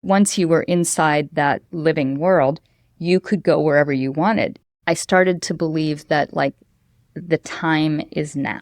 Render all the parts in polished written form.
once you were inside that living world, you could go wherever you wanted. I started to believe that, like, the time is now.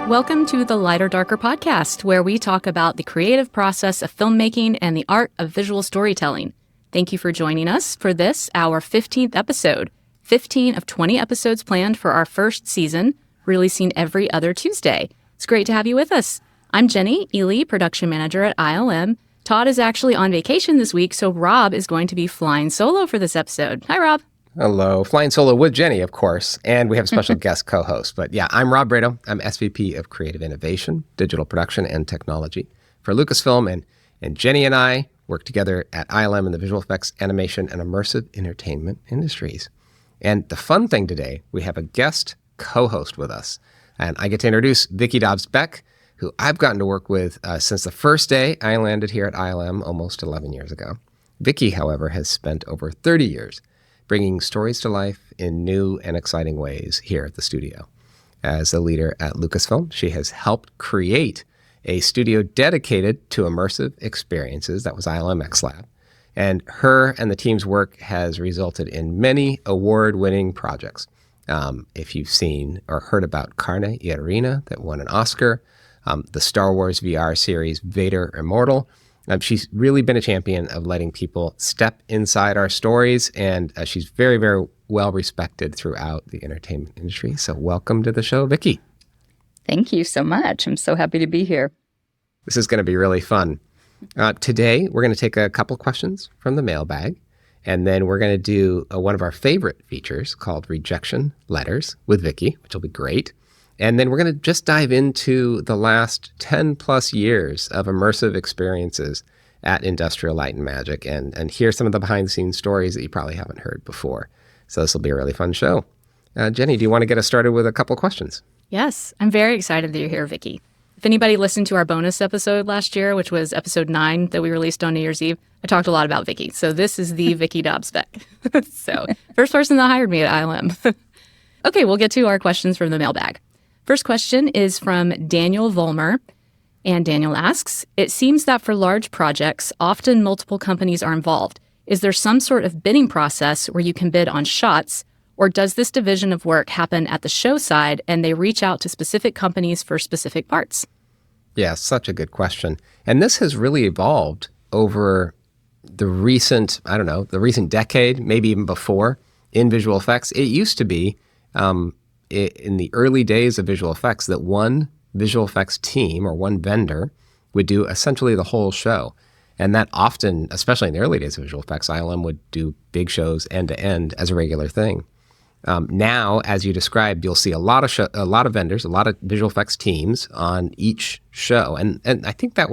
Welcome to the Lighter Darker podcast, where we talk about the creative process of filmmaking and the art of visual storytelling. Thank you for joining us for this, our 15th episode. 15 of 20 episodes planned for our first season, releasing every other Tuesday. It's great to have you with us. I'm Jenny Ely, production manager at ILM. Todd is actually on vacation this week, so Rob is going to be flying solo for this episode. Hi, Rob. Hello. Flying solo with Jenny, of course. And we have a special guest co-host. But yeah, I'm Rob Brado. I'm SVP of Creative Innovation, Digital Production, and Technology for Lucasfilm. And Jenny and I work together at ILM in the visual effects, animation, and immersive entertainment industries. And the fun thing today, we have a guest co-host with us. And I get to introduce Vicki Dobbs Beck, who I've gotten to work with since the first day I landed here at ILM almost 11 years ago. Vicki, however, has spent over 30 years bringing stories to life in new and exciting ways here at the studio. As a leader at Lucasfilm, she has helped create a studio dedicated to immersive experiences. That was ILMxLAB. And her and the team's work has resulted in many award-winning projects. If you've seen or heard about Carne Arena that won an Oscar, the Star Wars VR series Vader Immortal, she's really been a champion of letting people step inside our stories, and she's very, very well respected throughout the entertainment industry. So welcome to the show, Vicki. Thank you so much. I'm so happy to be here. This is going to be really fun. Today, we're going to take a couple questions from the mailbag, and then we're going to do one of our favorite features called Rejection Letters with Vicki, which will be great. And then we're going to just dive into the last 10 plus years of immersive experiences at Industrial Light and Magic and hear some of the behind the scenes stories that you probably haven't heard before. So this will be a really fun show. Jenny, do you want to get us started with a couple questions? Yes, I'm very excited that you're here, Vicki. If anybody listened to our bonus episode last year, which was episode 9 that we released on New Year's Eve, I talked a lot about Vicki. So this is the Vicki Dobbs Beck. So first person that hired me at ILM. Okay, we'll get to our questions from the mailbag. First question is from Daniel Vollmer. And Daniel asks, it seems that for large projects, often multiple companies are involved. Is there some sort of bidding process where you can bid on shots? Or does this division of work happen at the show side and they reach out to specific companies for specific parts? Yeah, such a good question. And this has really evolved over the recent decade, maybe even before in visual effects. It used to be in the early days of visual effects that one visual effects team or one vendor would do essentially the whole show. And that often, especially in the early days of visual effects, ILM would do big shows end to end as a regular thing. Now, as you described, you'll see a lot of vendors, a lot of visual effects teams on each show. And I think it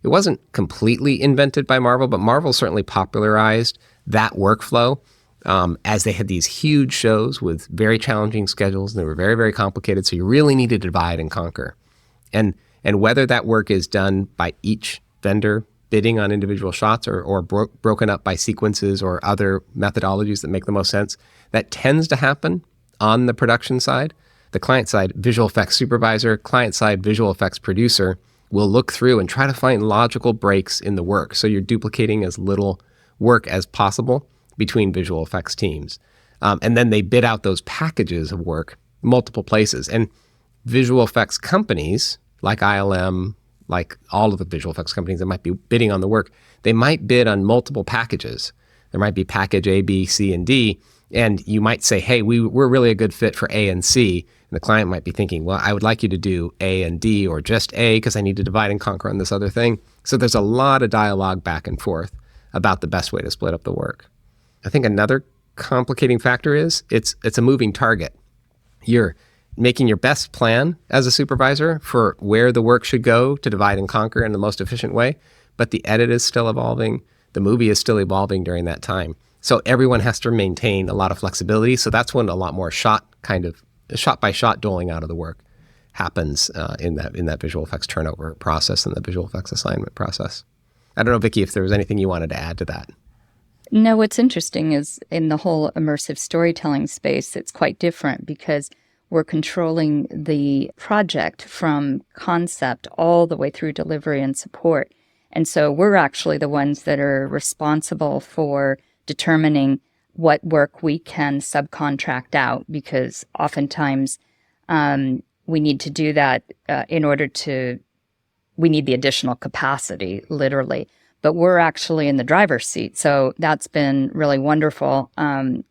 wasn't completely invented by Marvel, but Marvel certainly popularized that workflow as they had these huge shows with very challenging schedules. And they were very, very complicated. So you really needed to divide and conquer. And whether that work is done by each vendor bidding on individual shots or broken up by sequences or other methodologies that make the most sense, that tends to happen on the production side. The client side visual effects supervisor, client side visual effects producer will look through and try to find logical breaks in the work. So you're duplicating as little work as possible between visual effects teams. And then they bid out those packages of work multiple places. And visual effects companies like ILM, like all of the visual effects companies that might be bidding on the work, they might bid on multiple packages. There might be package A, B, C, and D. And you might say, hey, we're really a good fit for A and C. And the client might be thinking, well, I would like you to do A and D or just A because I need to divide and conquer on this other thing. So there's a lot of dialogue back and forth about the best way to split up the work. I think another complicating factor is it's a moving target. You're making your best plan as a supervisor for where the work should go to divide and conquer in the most efficient way, but the edit is still evolving. The movie is still evolving during that time. So everyone has to maintain a lot of flexibility. So that's when a lot more shot by shot doling out of the work happens in that visual effects turnover process and the visual effects assignment process. I don't know, Vicki, if there was anything you wanted to add to that. No, what's interesting is in the whole immersive storytelling space, it's quite different because we're controlling the project from concept all the way through delivery and support. And so we're actually the ones that are responsible for determining what work we can subcontract out, because oftentimes we need to do that we need the additional capacity, literally. But we're actually in the driver's seat. So that's been really wonderful. In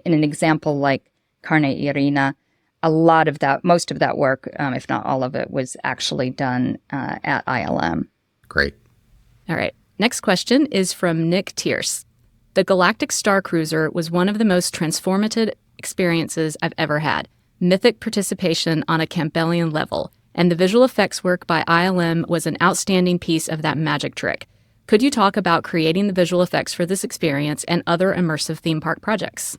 an example like Carne Arena, most of that work, if not all of it, was actually done at ILM. Great. All right. Next question is from Nick Tierce. The Galactic Star Cruiser was one of the most transformative experiences I've ever had. Mythic participation on a Campbellian level, and the visual effects work by ILM was an outstanding piece of that magic trick. Could you talk about creating the visual effects for this experience and other immersive theme park projects?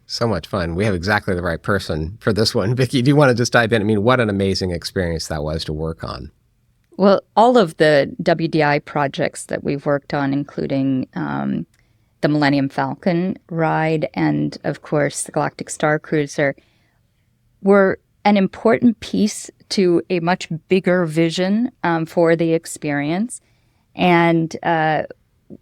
So much fun. We have exactly the right person for this one. Vicki, do you want to just dive in? I mean, what an amazing experience that was to work on. Well, all of the WDI projects that we've worked on, including the Millennium Falcon ride and, of course, the Galactic Star Cruiser, were an important piece to a much bigger vision for the experience. And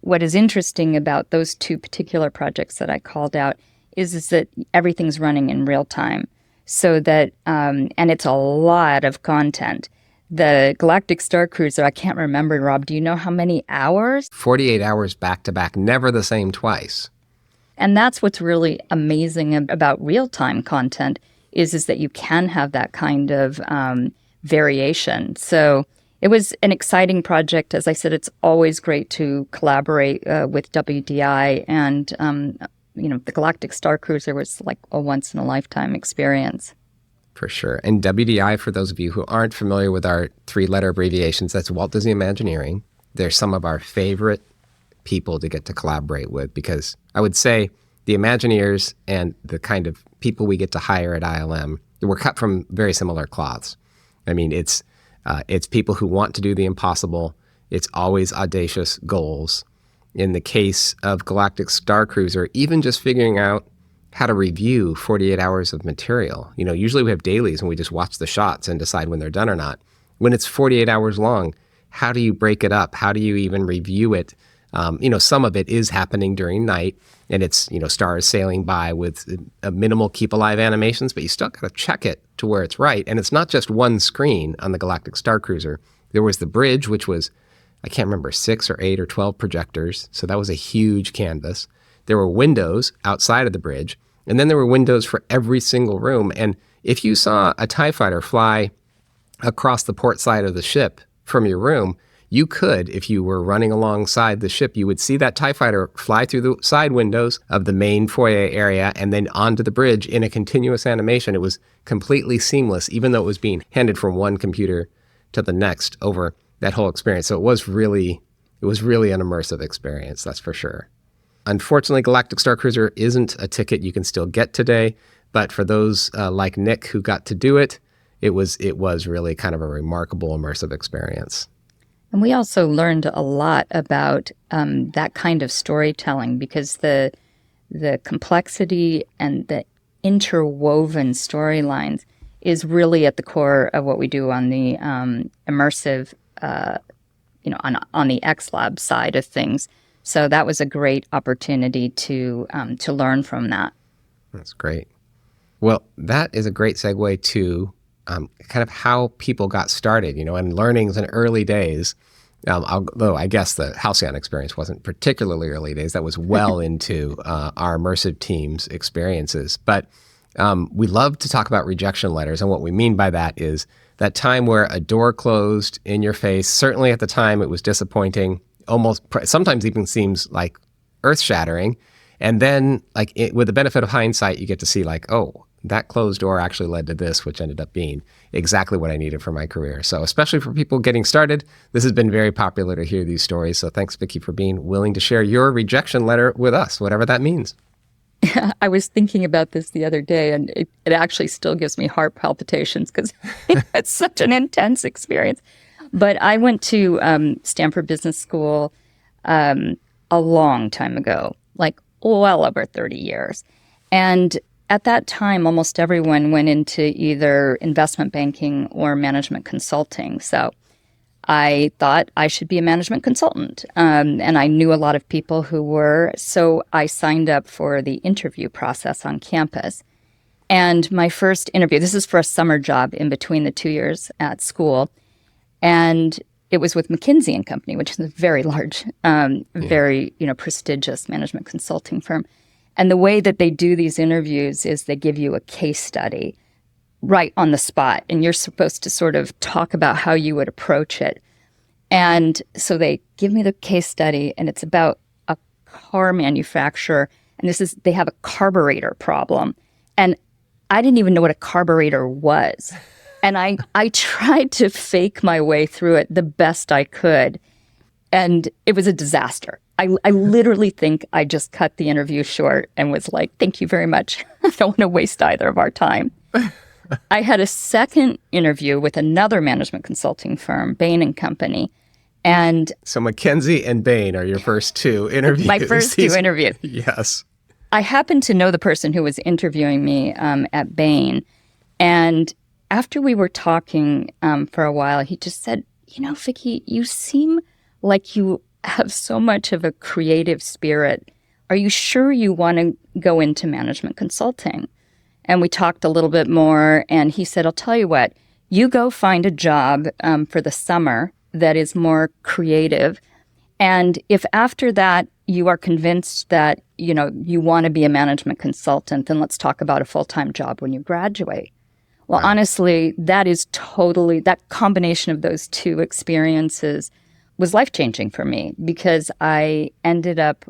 what is interesting about those two particular projects that I called out is that everything's running in real time. So that, and it's a lot of content. The Galactic Star Cruiser, I can't remember, Rob, do you know how many hours? 48 hours back to back, never the same twice. And that's what's really amazing about real-time content is that you can have that kind of variation. So it was an exciting project. As I said, it's always great to collaborate with WDI, and the Galactic Star Cruiser was like a once-in-a-lifetime experience. For sure. And WDI, for those of you who aren't familiar with our three-letter abbreviations, that's Walt Disney Imagineering. They're some of our favorite people to get to collaborate with, because I would say the Imagineers and the kind of people we get to hire at ILM, we're cut from very similar cloths. I mean, it's people who want to do the impossible. It's always audacious goals. In the case of Galactic Star Cruiser, even just figuring out how to review 48 hours of material. Usually we have dailies and we just watch the shots and decide when they're done or not. When it's 48 hours long, how do you break it up? How do you even review it? Some of it is happening during night, and it's, stars sailing by with a minimal keep alive animations, but you still got to check it to where it's right. And it's not just one screen on the Galactic Star Cruiser. There was the bridge, which was, I can't remember, 6 or 8 or 12 projectors. So that was a huge canvas. There were windows outside of the bridge, and then there were windows for every single room. And if you saw a TIE fighter fly across the port side of the ship from your room, you could, if you were running alongside the ship, you would see that TIE fighter fly through the side windows of the main foyer area and then onto the bridge in a continuous animation. It was completely seamless, even though it was being handed from one computer to the next over that whole experience. So it was really an immersive experience, that's for sure. Unfortunately, Galactic Star Cruiser isn't a ticket you can still get today, but for those like Nick who got to do it, it was really kind of a remarkable immersive experience. And we also learned a lot about that kind of storytelling, because the complexity and the interwoven storylines is really at the core of what we do on the immersive, on the XLab side of things. So that was a great opportunity to learn from that. That's great. Well, that is a great segue to kind of how people got started, and learnings in early days. Although I guess the Halcyon experience wasn't particularly early days. That was well into our immersive team's experiences. But we love to talk about rejection letters. And what we mean by that is that time where a door closed in your face. Certainly at the time it was disappointing, almost sometimes even seems like earth-shattering. And then with the benefit of hindsight, you get to see that closed door actually led to this, which ended up being exactly what I needed for my career. So especially for people getting started, this has been very popular to hear these stories. So thanks, Vicki, for being willing to share your rejection letter with us, whatever that means. I was thinking about this the other day, and it actually still gives me heart palpitations because it's such an intense experience. But I went to Stanford Business School a long time ago, well over 30 years. And at that time, almost everyone went into either investment banking or management consulting. So I thought I should be a management consultant. And I knew a lot of people who were. So I signed up for the interview process on campus. And my first interview, this is for a summer job in between the 2 years at school. And it was with McKinsey and Company, which is a very large, very prestigious management consulting firm. And the way that they do these interviews is they give you a case study right on the spot, and you're supposed to sort of talk about how you would approach it. And so they give me the case study, and it's about a car manufacturer, and they have a carburetor problem. And I didn't even know what a carburetor was. And I tried to fake my way through it the best I could. And it was a disaster. I literally think I just cut the interview short and was like, thank you very much. I don't want to waste either of our time. I had a second interview with another management consulting firm, Bain and Company. And so McKinsey and Bain are your first two interviews. My first two interviews. Yes. I happened to know the person who was interviewing me at Bain. And after we were talking for a while, he just said, Vicki, you seem like you have so much of a creative spirit. Are you sure you want to go into management consulting? And we talked a little bit more, and he said, I'll tell you what, you go find a job for the summer that is more creative. And if after that you are convinced that, you want to be a management consultant, then let's talk about a full-time job when you graduate. Well, Wow. Honestly, that combination of those two experiences was life-changing for me, because I ended up,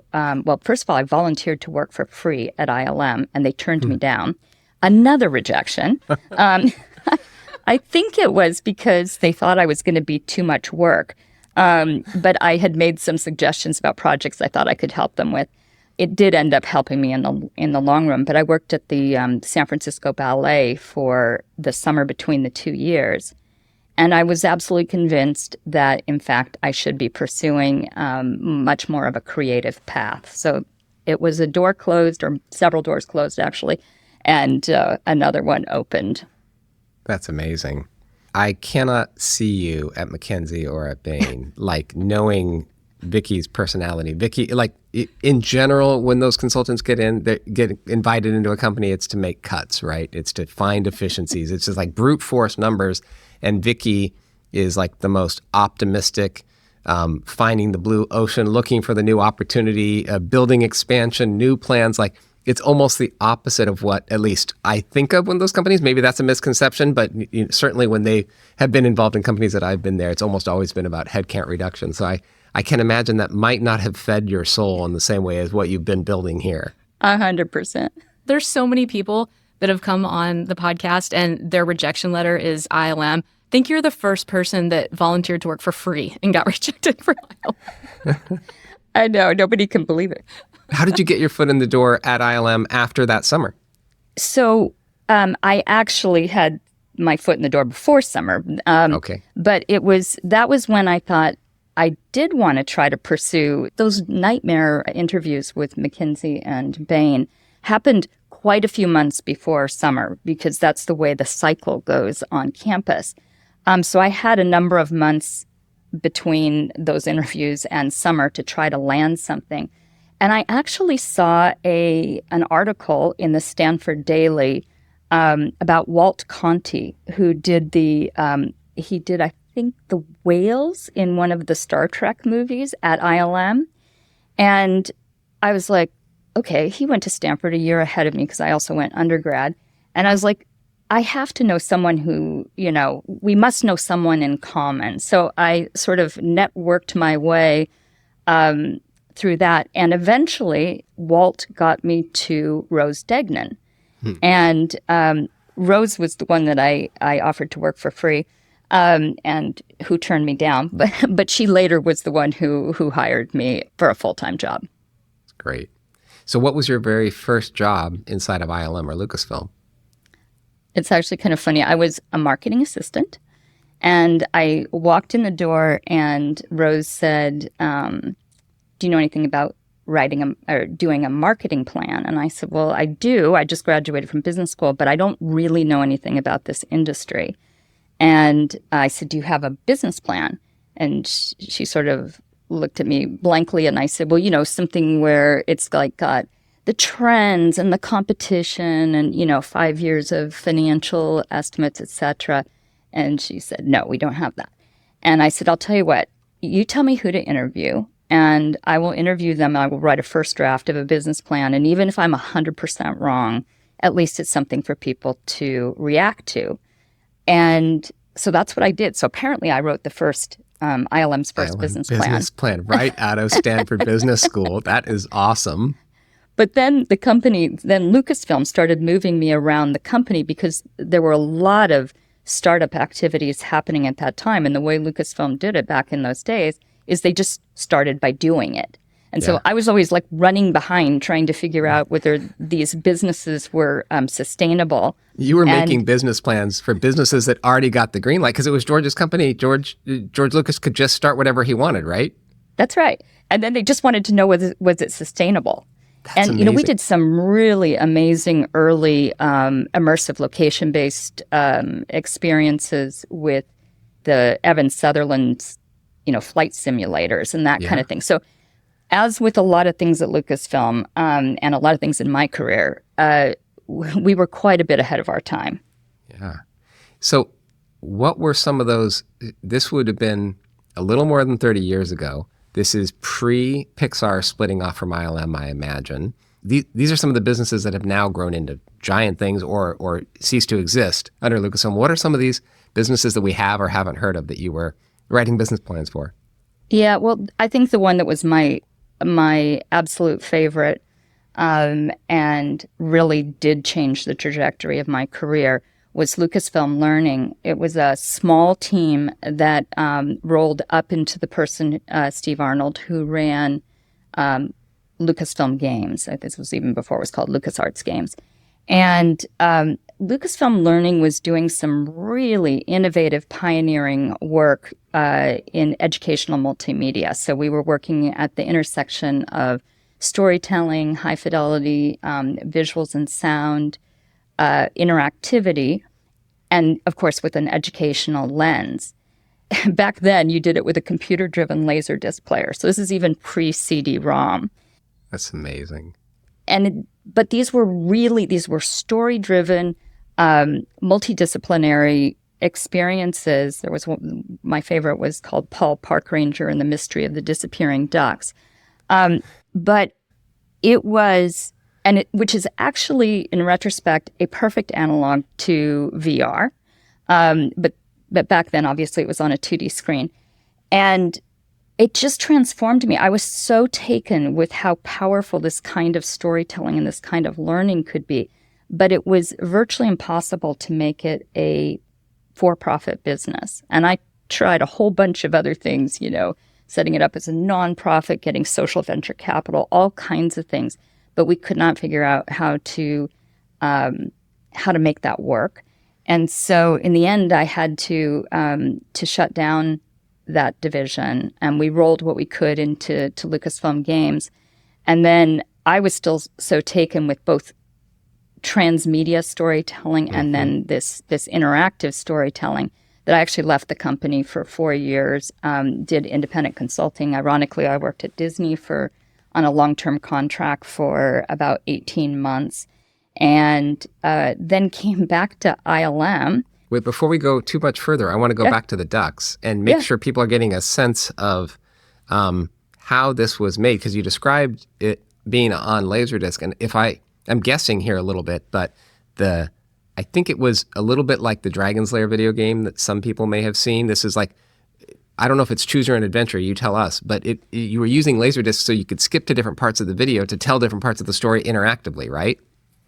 first of all, I volunteered to work for free at ILM, and they turned me down. Another rejection. I think it was because they thought I was going to be too much work. But I had made some suggestions about projects I thought I could help them with. It did end up helping me in the long run, but I worked at the San Francisco Ballet for the summer between the 2 years. And I was absolutely convinced that, in fact, I should be pursuing much more of a creative path. So it was a door closed, or several doors closed, actually, and another one opened. That's amazing. I cannot see you at McKinsey or at Bain, like knowing Vicki's personality. Vicki, like in general, when those consultants get invited into a company, it's to make cuts, right? It's to find efficiencies. It's just like brute force numbers. And Vicki is like the most optimistic, finding the blue ocean, looking for the new opportunity, building expansion, new plans. Like it's almost the opposite of what at least I think of when those companies, maybe that's a misconception, but certainly when they have been involved in companies that I've been there, it's almost always been about headcount reduction. So I can imagine that might not have fed your soul in the same way as what you've been building here. 100%. There's so many people that have come on the podcast and their rejection letter is ILM. I think you're the first person that volunteered to work for free and got rejected for ILM. I know. Nobody can believe it. How did you get your foot in the door at ILM after that summer? So I actually had my foot in the door before summer. Okay. But that was when I thought I did want to try to pursue those nightmare interviews with McKinsey and Bain. Happened quite a few months before summer, because that's the way the cycle goes on campus. So I had a number of months between those interviews and summer to try to land something. And I actually saw an article in the Stanford Daily about Walt Conte, who did I think, the whales in one of the Star Trek movies at ILM. And I was like, okay, he went to Stanford a year ahead of me because I also went undergrad. And I was like, I have to know someone who, we must know someone in common. So I sort of networked my way through that. And eventually, Walt got me to Rose Degnan. And Rose was the one that I offered to work for free, and who turned me down. But she later was the one who hired me for a full-time job. Great. So what was your very first job inside of ILM or Lucasfilm? It's actually kind of funny. I was a marketing assistant, and I walked in the door, and Rose said, do you know anything about writing or doing a marketing plan. And I said, well, I do. I just graduated from business school, but I don't really know anything about this industry. And I said, do you have a business plan? And she sort of looked at me blankly, and I said, well, something where it's like got the trends and the competition and, 5 years of financial estimates, et cetera. And she said, no, we don't have that. And I said, I'll tell you what, you tell me who to interview, and I will interview them. I will write a first draft of a business plan. And even if I'm 100% wrong, at least it's something for people to react to. And so that's what I did. So apparently I wrote the first ILM's first business plan right out of Stanford Business School. That is awesome. But then Lucasfilm started moving me around the company because there were a lot of startup activities happening at that time. And the way Lucasfilm did it back in those days is they just started by doing it. And so I was always like running behind trying to figure out whether these businesses were sustainable. You were making business plans for businesses that already got the green light because it was George's company. George Lucas could just start whatever he wanted, right? That's right. And then they just wanted to know was it sustainable. That's and amazing. We did some really amazing early immersive location-based experiences with the Evan Sutherland's flight simulators and that kind of thing. So as with a lot of things at Lucasfilm and a lot of things in my career, we were quite a bit ahead of our time. Yeah. So what were some of those? This would have been a little more than 30 years ago. This is pre-Pixar splitting off from ILM, I imagine. These are some of the businesses that have now grown into giant things or ceased to exist under Lucasfilm. What are some of these businesses that we have or haven't heard of that you were writing business plans for? Yeah, well, I think the one that was my absolute favorite and really did change the trajectory of my career was Lucasfilm Learning. It was a small team that rolled up into the person, Steve Arnold, who ran Lucasfilm Games. This was even before it was called LucasArts Games. And Lucasfilm Learning was doing some really innovative, pioneering work in educational multimedia. So we were working at the intersection of storytelling, high fidelity, visuals and sound, interactivity, and of course with an educational lens. Back then, you did it with a computer-driven Laserdisc player. So this is even pre-CD-ROM. That's amazing. But these were story-driven, multidisciplinary experiences. There was one, my favorite was called Paul Parkranger and the Mystery of the Disappearing Ducks. But it was, which is actually, in retrospect, a perfect analog to VR. But back then, obviously, it was on a 2D screen. And it just transformed me. I was so taken with how powerful this kind of storytelling and this kind of learning could be. But it was virtually impossible to make it a for-profit business. And I tried a whole bunch of other things, setting it up as a nonprofit, getting social venture capital, all kinds of things. But we could not figure out how to make that work. And so in the end, I had to shut down that division, and we rolled what we could into Lucasfilm Games. And then I was still so taken with both transmedia storytelling and then this interactive storytelling that I actually left the company for 4 years, did independent consulting. Ironically, I worked at Disney on a long-term contract for about 18 months, and then came back to ILM. Wait, before we go too much further, I want to go back to the ducks and make sure people are getting a sense of how this was made, because you described it being on Laserdisc. And I'm guessing here a little bit, but I think it was a little bit like the Dragon's Lair video game that some people may have seen. This is like, I don't know if it's Choose Your Own Adventure, you tell us, but you were using Laserdisc so you could skip to different parts of the video to tell different parts of the story interactively, right?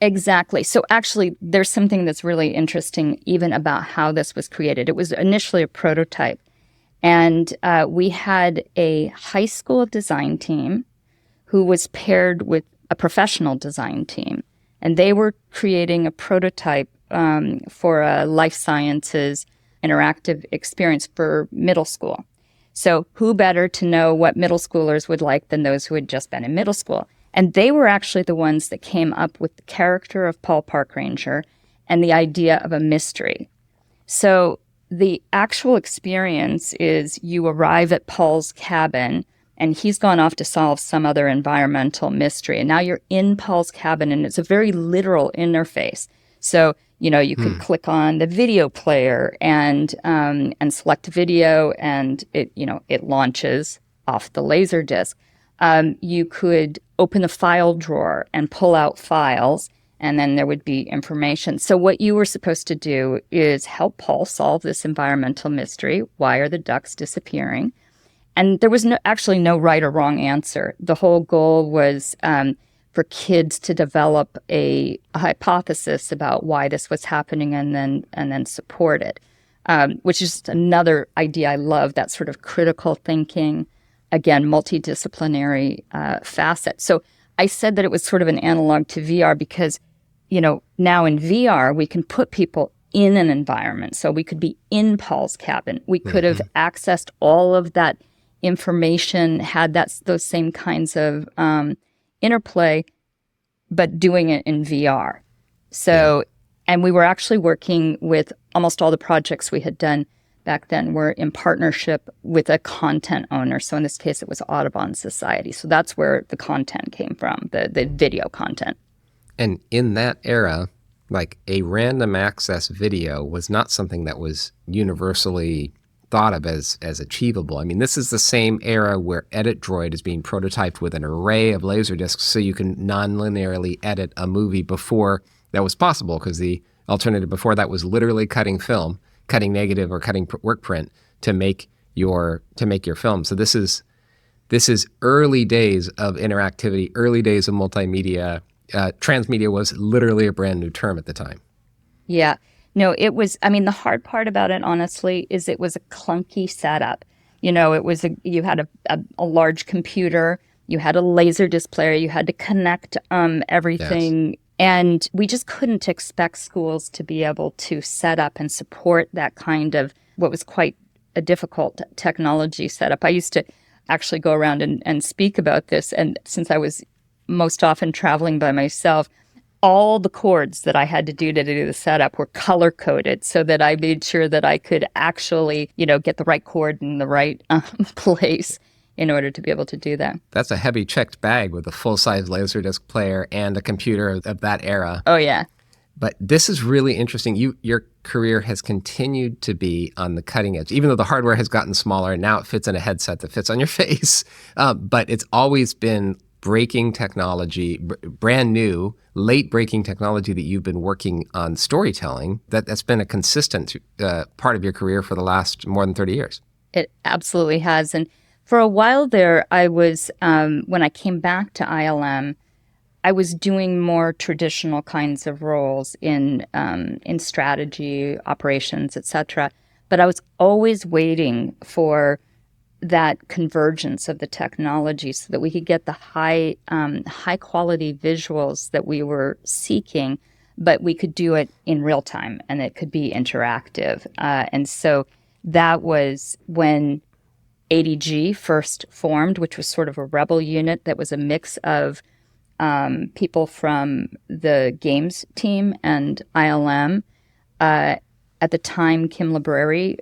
Exactly. So actually, there's something that's really interesting even about how this was created. It was initially a prototype. And we had a high school design team who was paired with a professional design team. And they were creating a prototype for a life sciences interactive experience for middle school. So who better to know what middle schoolers would like than those who had just been in middle school? And they were actually the ones that came up with the character of Paul Park Ranger and the idea of a mystery. So the actual experience is you arrive at Paul's cabin and he's gone off to solve some other environmental mystery. And now you're in Paul's cabin and it's a very literal interface. So, you could click on the video player and select video and it launches off the laser disc. You could open the file drawer and pull out files, and then there would be information. So what you were supposed to do is help Paul solve this environmental mystery. Why are the ducks disappearing? And there was actually no right or wrong answer. The whole goal was for kids to develop a hypothesis about why this was happening and then support it, which is another idea I love, that sort of critical thinking, again, multidisciplinary facet. So I said that it was sort of an analog to VR because, now in VR, we can put people in an environment. So we could be in Paul's cabin. We could have accessed all of that information, had those same kinds of interplay, but doing it in VR. So, and we were actually working with almost all the projects we had done back then were in partnership with a content owner. So in this case, it was Audubon Society. So that's where the content came from, the video content. And in that era, like a random access video was not something that was universally thought of as achievable. I mean, this is the same era where Edit Droid is being prototyped with an array of Laserdiscs so you can non-linearly edit a movie before that was possible, because the alternative before that was literally cutting film, cutting negative or cutting work print to make your film. So this is early days of interactivity, early days of multimedia. Transmedia was literally a brand new term at the time. Yeah. No, it was, the hard part about it, honestly, is it was a clunky setup. It was you had a large computer, you had a laser disc player, you had to connect everything. Yes. And we just couldn't expect schools to be able to set up and support that kind of what was quite a difficult technology setup. I used to actually go around and speak about this. And since I was most often traveling by myself, all the cords that I had to do the setup were color-coded so that I made sure that I could actually, get the right cord in the right place in order to be able to do that. That's a heavy checked bag with a full-size Laserdisc player and a computer of that era. Oh, yeah. But this is really interesting. Your career has continued to be on the cutting edge, even though the hardware has gotten smaller and now it fits in a headset that fits on your face. But it's always been breaking technology, brand new, late breaking technology that you've been working on storytelling. That's been a consistent part of your career for the last more than 30 years. It absolutely has. And for a while there, I was, when I came back to ILM, I was doing more traditional kinds of roles in strategy, operations, etc. But I was always waiting for that convergence of the technology so that we could get the high quality visuals that we were seeking, but we could do it in real time and it could be interactive. And so that was when ADG first formed, which was sort of a rebel unit that was a mix of people from the games team and ILM. At the time, Kim Libreri,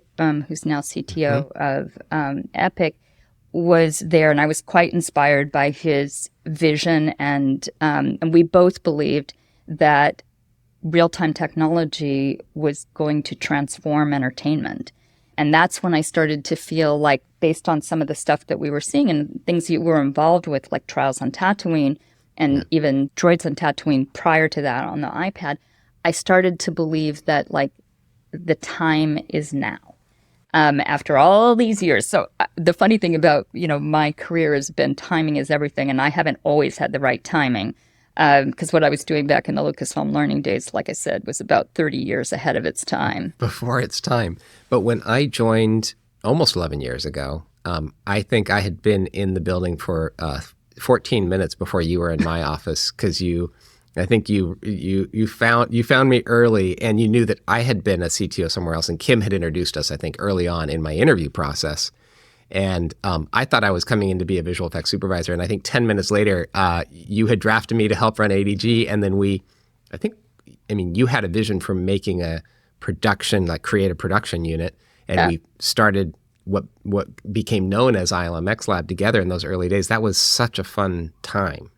who's now CTO of Epic, was there, and I was quite inspired by his vision, and we both believed that real-time technology was going to transform entertainment. And that's when I started to feel like, based on some of the stuff that we were seeing and things you were involved with, like Trials on Tatooine and even Droids on Tatooine prior to that on the iPad, I started to believe that, like, the time is now. After all these years. So the funny thing about, my career has been timing is everything, and I haven't always had the right timing. Because what I was doing back in the Lucasfilm learning days, like I said, was about 30 years ahead of its time. Before its time. But when I joined almost 11 years ago, I think I had been in the building for 14 minutes before you were in my office, because I think you found me early, and you knew that I had been a CTO somewhere else, and Kim had introduced us, I think, early on in my interview process. And I thought I was coming in to be a visual effects supervisor. And I think 10 minutes later, you had drafted me to help run ADG. And then you had a vision for making a production, like create a production unit. And we started what became known as ILMxLAB together in those early days. That was such a fun time.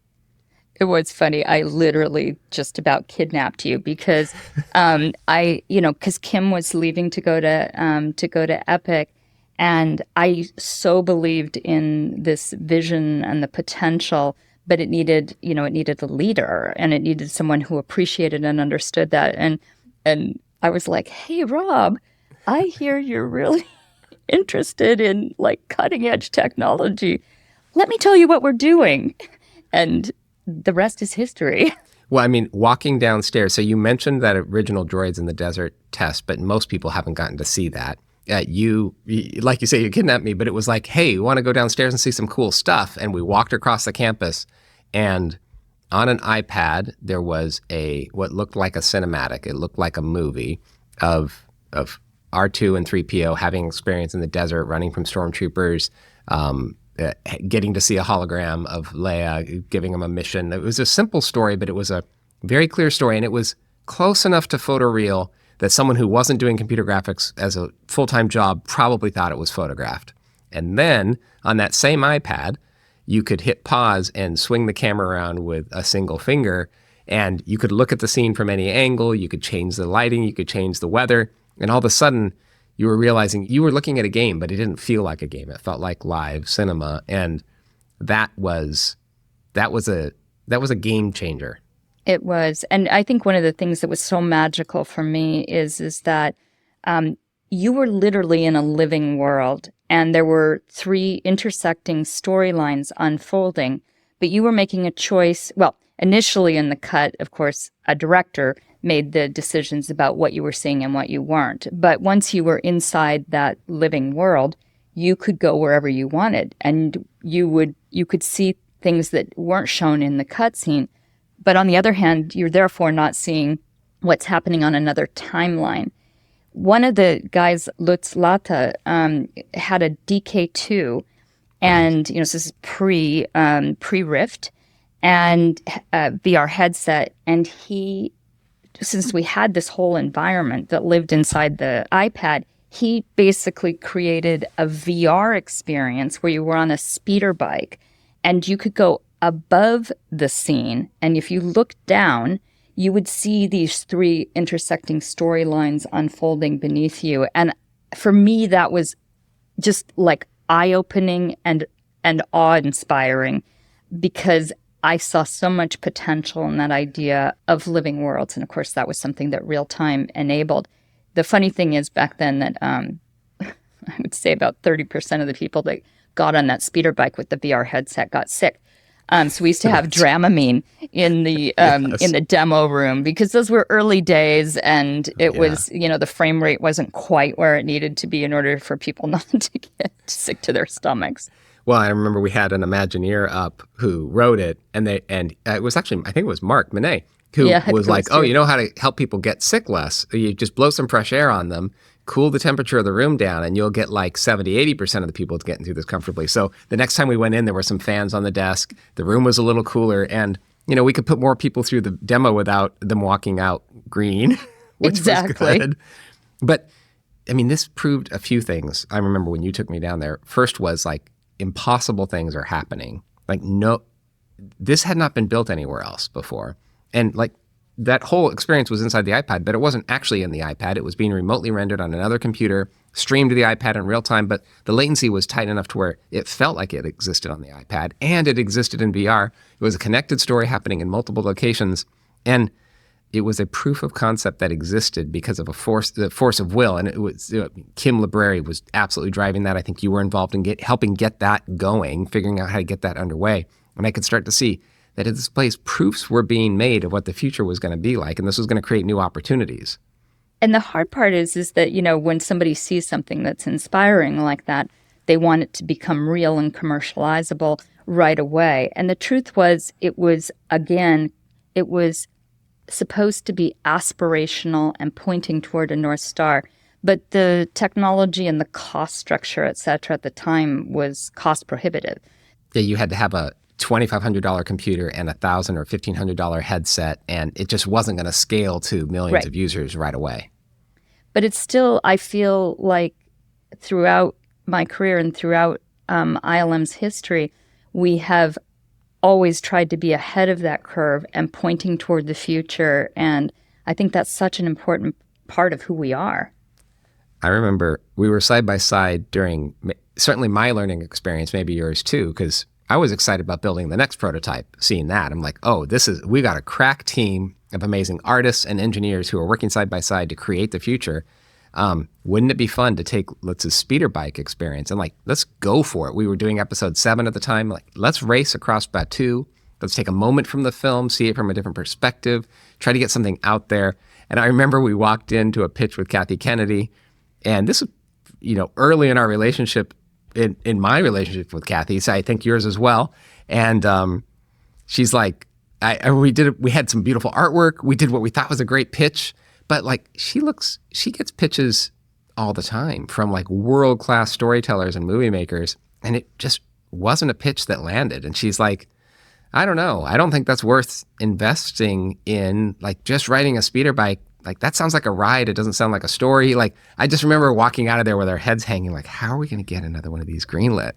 It was funny. I literally just about kidnapped you because because Kim was leaving to go to Epic, and I so believed in this vision and the potential, but it needed a leader, and it needed someone who appreciated and understood that. And I was like, "Hey, Rob, I hear you're really interested in like cutting edge technology. Let me tell you what we're doing." And the rest is history. Well, I mean, walking downstairs. So you mentioned that original Droids in the Desert test, but most people haven't gotten to see that. You, like you say, you kidnapped me, but it was like, hey, you want to go downstairs and see some cool stuff? And we walked across the campus, and on an iPad, there was what looked like a cinematic. It looked like a movie of R2 and 3PO having experience in the desert, running from stormtroopers, getting to see a hologram of Leia, giving them a mission. It was a simple story, but it was a very clear story, and it was close enough to photoreal that someone who wasn't doing computer graphics as a full-time job probably thought it was photographed. And then on that same iPad, you could hit pause and swing the camera around with a single finger, and you could look at the scene from any angle, you could change the lighting, you could change the weather, and all of a sudden, you were realizing you were looking at a game, but it didn't feel like a game. It felt like live cinema, and that was a game changer. It was, and I think one of the things that was so magical for me is that you were literally in a living world, and there were 3 intersecting storylines unfolding, but you were making a choice. Well, initially in the cut, of course, a director made the decisions about what you were seeing and what you weren't. But once you were inside that living world, you could go wherever you wanted, and you could see things that weren't shown in the cutscene. But on the other hand, you're therefore not seeing what's happening on another timeline. One of the guys, Lutz Lata, had a DK2, and this is pre-Rift, and VR headset, and since we had this whole environment that lived inside the iPad, he basically created a VR experience where you were on a speeder bike and you could go above the scene. And if you looked down, you would see these 3 intersecting storylines unfolding beneath you. And for me, that was just like eye-opening and awe-inspiring, because I saw so much potential in that idea of living worlds. And of course, that was something that real time enabled. The funny thing is back then that I would say about 30% of the people that got on that speeder bike with the VR headset got sick. So we used to have Dramamine in the in the demo room, because those were early days, and it was, the frame rate wasn't quite where it needed to be in order for people not to get sick to their stomachs. Well, I remember we had an Imagineer up who wrote it, and it was actually, I think it was Mark Manet, who was like, oh, you know how to help people get sick less? You just blow some fresh air on them, cool the temperature of the room down, and you'll get like 70-80% of the people getting through this comfortably. So the next time we went in, there were some fans on the desk, the room was a little cooler, and we could put more people through the demo without them walking out green, which was good. But I mean, this proved a few things. I remember when you took me down there, first was like, impossible things are happening. Like, no, this had not been built anywhere else before. And like that whole experience was inside the iPad, but it wasn't actually in the iPad. It was being remotely rendered on another computer, streamed to the iPad in real time, but the latency was tight enough to where it felt like it existed on the iPad, and it existed in VR. It was a connected story happening in multiple locations, and it was a proof of concept that existed because of the force of will. And it was Kim Library was absolutely driving that. I think you were involved in helping get that going, figuring out how to get that underway. And I could start to see that at this place, proofs were being made of what the future was going to be like, and this was going to create new opportunities. And the hard part is that, when someby sees something that's inspiring like that, they want it to become real and commercializable right away. And the truth was, it was supposed to be aspirational and pointing toward a North Star. but the technology and the cost structure, et cetera, at the time was cost prohibitive. Yeah, you had to have a $2,500 computer and $1,000 or $1,500 headset, and it just wasn't going to scale to millions of users right away. But it's still, I feel like throughout my career and throughout ILM's history, we have always tried to be ahead of that curve and pointing toward the future. And I think that's such an important part of who we are. I remember we were side by side during certainly my learning experience, maybe yours too, because I was excited about building the next prototype, seeing that. I'm like, oh, we got a crack team of amazing artists and engineers who are working side by side to create the future. Wouldn't it be fun to take, let's say, speeder bike experience and like, let's go for it. We were doing episode 7 at the time. Like, let's race across Batuu. Let's take a moment from the film, see it from a different perspective, try to get something out there. And I remember we walked into a pitch with Kathy Kennedy, and this was, early in our relationship, in my relationship with Kathy, so I think yours as well. And she's like, we had some beautiful artwork. We did what we thought was a great pitch. But like she gets pitches all the time from like world-class storytellers and movie makers, and it just wasn't a pitch that landed. And she's like, I don't know. I don't think that's worth investing in, like just riding a speeder bike. Like that sounds like a ride. It doesn't sound like a story. Like I just remember walking out of there with our heads hanging like, how are we going to get another one of these greenlit?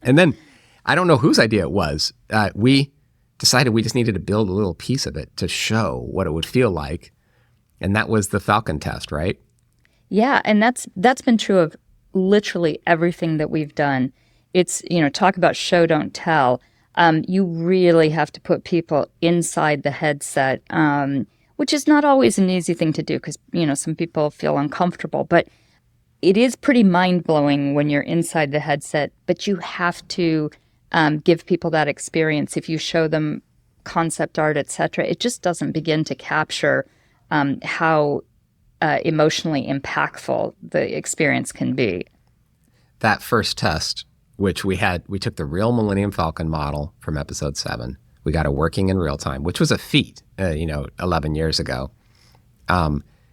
And then I don't know whose idea it was. We decided we just needed to build a little piece of it to show what it would feel like. And that was the Falcon test, right? Yeah, and that's been true of literally everything that we've done. It's, talk about show, don't tell. You really have to put people inside the headset, which is not always an easy thing to do because, some people feel uncomfortable. But it is pretty mind-blowing when you're inside the headset, but you have to give people that experience. If you show them concept art, et cetera, it just doesn't begin to capture how emotionally impactful the experience can be. That first test, which we took the real Millennium Falcon model from episode 7. We got it working in real time, which was a feat, 11 years ago.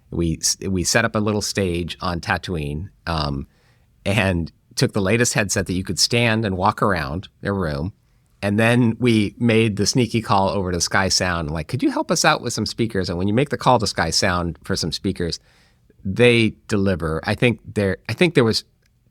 We set up a little stage on Tatooine and took the latest headset that you could stand and walk around a room. And then we made the sneaky call over to Sky Sound, like, could you help us out with some speakers? And when you make the call to Sky Sound for some speakers, they deliver. I think there was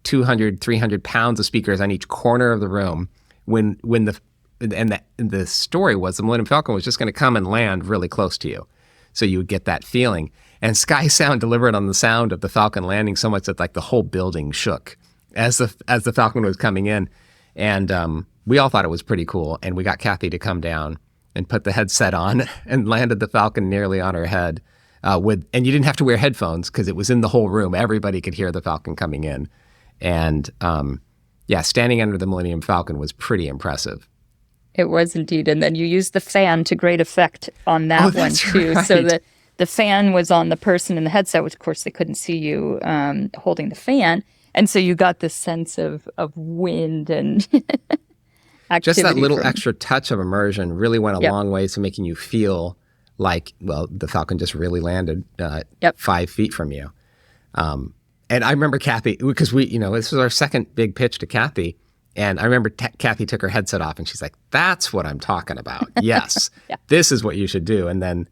200, 300 pounds of speakers on each corner of the room when the story was the Millennium Falcon was just going to come and land really close to you. So you would get that feeling. And Sky Sound delivered on the sound of the Falcon landing so much that like the whole building shook as the Falcon was coming in. And we all thought it was pretty cool. And we got Kathy to come down and put the headset on and landed the Falcon nearly on her head. And you didn't have to wear headphones because it was in the whole room. Everybody could hear the Falcon coming in. And standing under the Millennium Falcon was pretty impressive. It was indeed. And then you used the fan to great effect on that one too. Right. So the fan was on the person in the headset, which of course they couldn't see you holding the fan. And so you got this sense of wind and activity. Just that little extra touch of immersion really went a long way to making you feel like, well, the Falcon just really landed 5 feet from you. And I remember Kathy, because this was our second big pitch to Kathy. And I remember Kathy took her headset off and she's like, that's what I'm talking about. Yes, This is what you should do. And then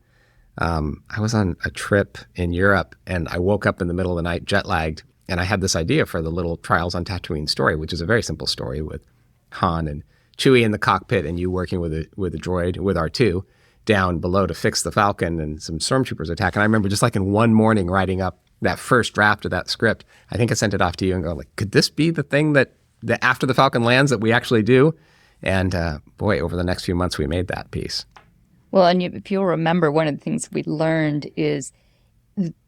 I was on a trip in Europe and I woke up in the middle of the night jet lagged. And I had this idea for the little Trials on Tatooine story, which is a very simple story with Han and Chewie in the cockpit and you working with a droid, with R2, down below to fix the Falcon and some stormtroopers attack. And I remember just like in one morning writing up that first draft of that script, I think I sent it off to you and go like, could this be the thing that after the Falcon lands that we actually do? And boy, over the next few months, we made that piece. Well, and if you'll remember, one of the things we learned is,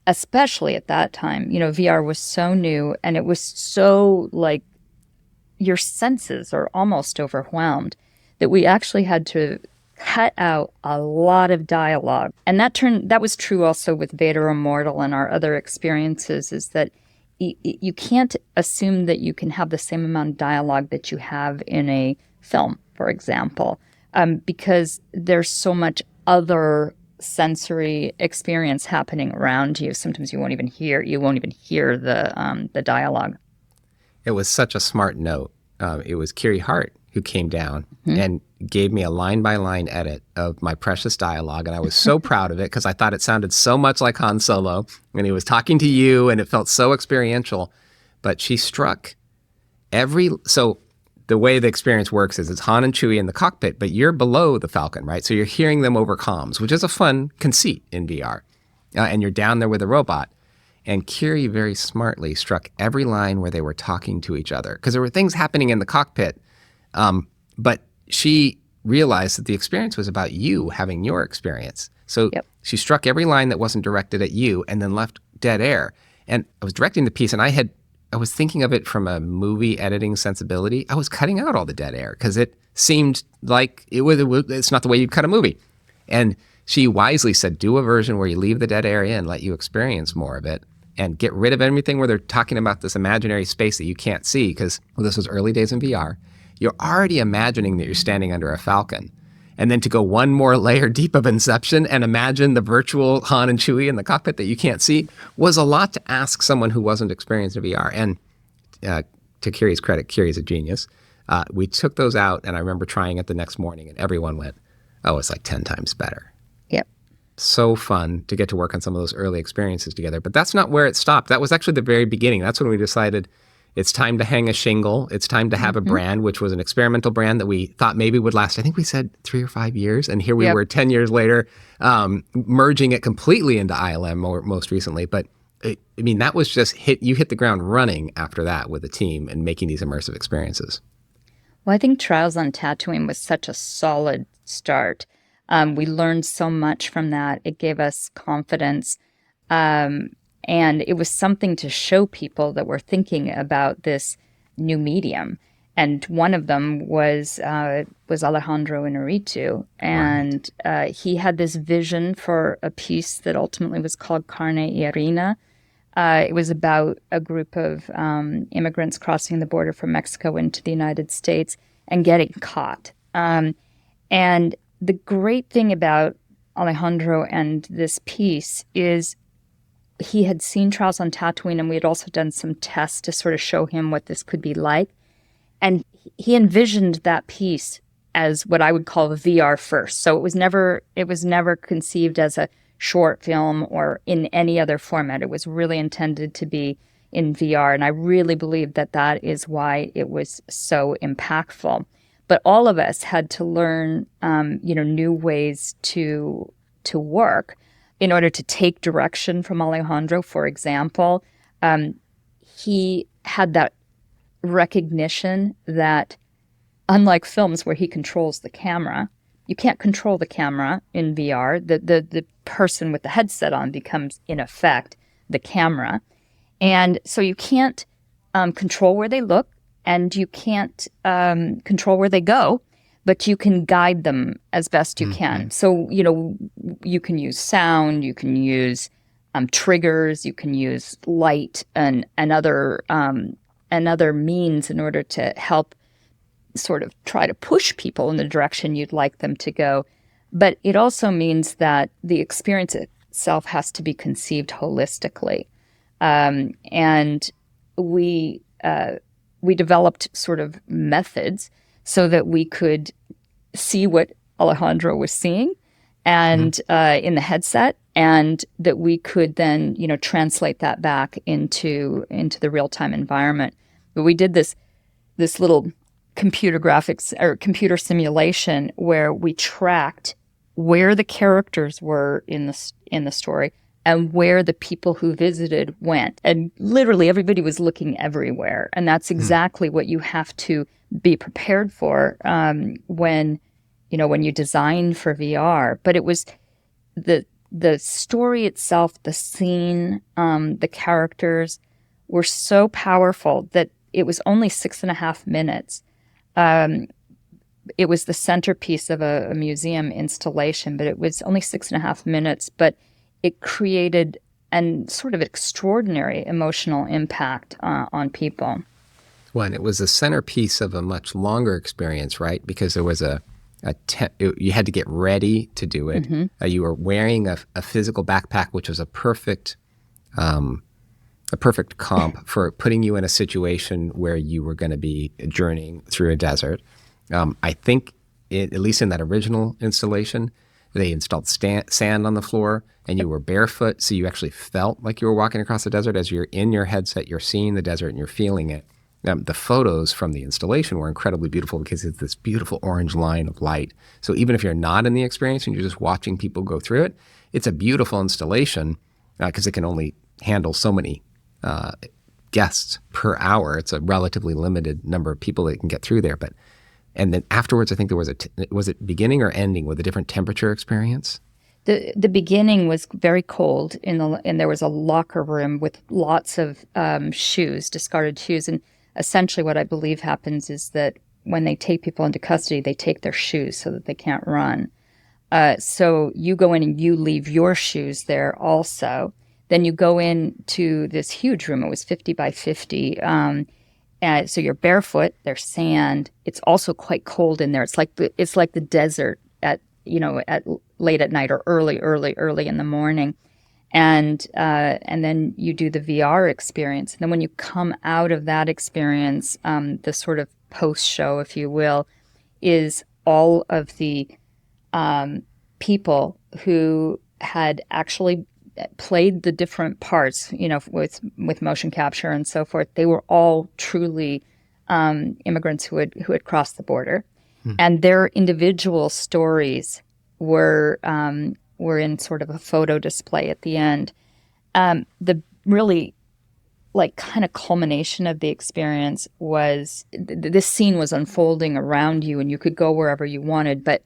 especially at that time, VR was so new and it was so like your senses are almost overwhelmed that we actually had to cut out a lot of dialogue. And that was true also with Vader Immortal and our other experiences, is that you can't assume that you can have the same amount of dialogue that you have in a film, for example, because there's so much other sensory experience happening around you. Sometimes you won't even hear the dialogue. It was such a smart note. It was Kiri Hart who came down and gave me a line-by-line edit of my precious dialogue, and I was so proud of it because I thought it sounded so much like Han Solo, and he was talking to you, and it felt so experiential. But she struck so the way the experience works is it's Han and Chewie in the cockpit, but you're below the Falcon, right? So you're hearing them over comms, which is a fun conceit in VR. And you're down there with a robot. And Kiri very smartly struck every line where they were talking to each other, because there were things happening in the cockpit. But she realized that the experience was about you having your experience. So she struck every line that wasn't directed at you and then left dead air. And I was directing the piece, and I was thinking of it from a movie editing sensibility. I was cutting out all the dead air because it seemed like it's not the way you'd cut a movie. And she wisely said, do a version where you leave the dead air in, let you experience more of it, and get rid of everything where they're talking about this imaginary space that you can't see, because this was early days in VR. You're already imagining that you're standing under a Falcon. And then to go one more layer deep of Inception and imagine the virtual Han and Chewie in the cockpit that you can't see was a lot to ask someone who wasn't experienced in VR. And to Kiri's credit, Kiri's a genius. We took those out, and I remember trying it the next morning, and everyone went, oh, it's like 10 times better. Yep. So fun to get to work on some of those early experiences together. But that's not where it stopped. That was actually the very beginning. That's when we decided it's time to hang a shingle. It's time to have a brand, which was an experimental brand that we thought maybe would last, I think we said 3 or 5 years. And here we were 10 years later, merging it completely into ILM most recently. But that was just you hit the ground running after that with the team and making these immersive experiences. Well, I think Trials on Tatooine was such a solid start. We learned so much from that. It gave us confidence. And it was something to show people that were thinking about this new medium. And one of them was Alejandro Inarritu. And he had this vision for a piece that ultimately was called Carne Arena. It was about a group of immigrants crossing the border from Mexico into the United States and getting caught. And the great thing about Alejandro and this piece is he had seen Trials on Tatooine, and we had also done some tests to sort of show him what this could be like. And he envisioned that piece as what I would call a VR first. So it was never conceived as a short film or in any other format. It was really intended to be in VR. And I really believe that that is why it was so impactful. But all of us had to learn, new ways to work in order to take direction from Alejandro. For example, he had that recognition that unlike films where he controls the camera, you can't control the camera in VR. The person with the headset on becomes, in effect, the camera. And so you can't control where they look, and you can't control where they go, but you can guide them as best you can. So, you can use sound, you can use triggers, you can use light and other means in order to help sort of try to push people in the direction you'd like them to go. But it also means that the experience itself has to be conceived holistically. And we developed sort of methods so that we could see what Alejandro was seeing and in the headset, and that we could then, translate that back into the real-time environment. But we did this little computer graphics or computer simulation where we tracked where the characters were in the story and where the people who visited went. And literally everybody was looking everywhere. And that's exactly what you have to be prepared for when you design for VR. But it was the story itself, the scene, the characters were so powerful that it was only 6.5 minutes. It was the centerpiece of a museum installation, but it was only 6.5 minutes. But it created an sort of extraordinary emotional impact on people. Well, and it was a centerpiece of a much longer experience, right? Because there was a you had to get ready to do it. You were wearing a physical backpack, which was a perfect comp for putting you in a situation where you were going to be journeying through a desert. I think, at least in that original installation, they installed sand on the floor, and you were barefoot, so you actually felt like you were walking across the desert. As you're in your headset, you're seeing the desert and you're feeling it. The photos from the installation were incredibly beautiful because it's this beautiful orange line of light. So even if you're not in the experience and you're just watching people go through it, it's a beautiful installation because it can only handle so many guests per hour. It's a relatively limited number of people that can get through there. And then afterwards, I think there was was it beginning or ending with a different temperature experience? The beginning was very cold, and there was a locker room with lots of shoes, discarded shoes. And essentially what I believe happens is that when they take people into custody, they take their shoes so that they can't run. So you go in and you leave your shoes there also. Then you go into this huge room. It was 50 by 50. So you're barefoot. There's sand. It's also quite cold in there. It's like the desert at late at night or early in the morning. And then you do the VR experience. And then when you come out of that experience, the sort of post-show, if you will, is all of the people who had actually played the different parts, with motion capture and so forth. They were all truly immigrants who had crossed the border, and their individual stories were in sort of a photo display at the end. The really kind of culmination of the experience was this scene was unfolding around you, and you could go wherever you wanted, but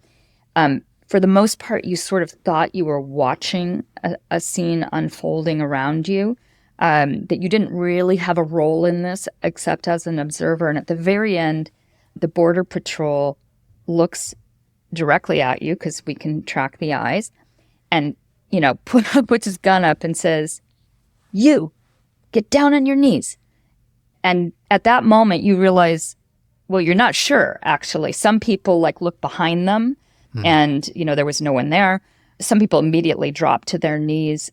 for the most part, you sort of thought you were watching a scene unfolding around you, that you didn't really have a role in this except as an observer. And at the very end, the Border Patrol looks directly at you because we can track the eyes, and, puts his gun up and says, "You, get down on your knees." And at that moment, you realize, well, you're not sure, actually. Some people look behind them, and, there was no one there. Some people immediately dropped to their knees.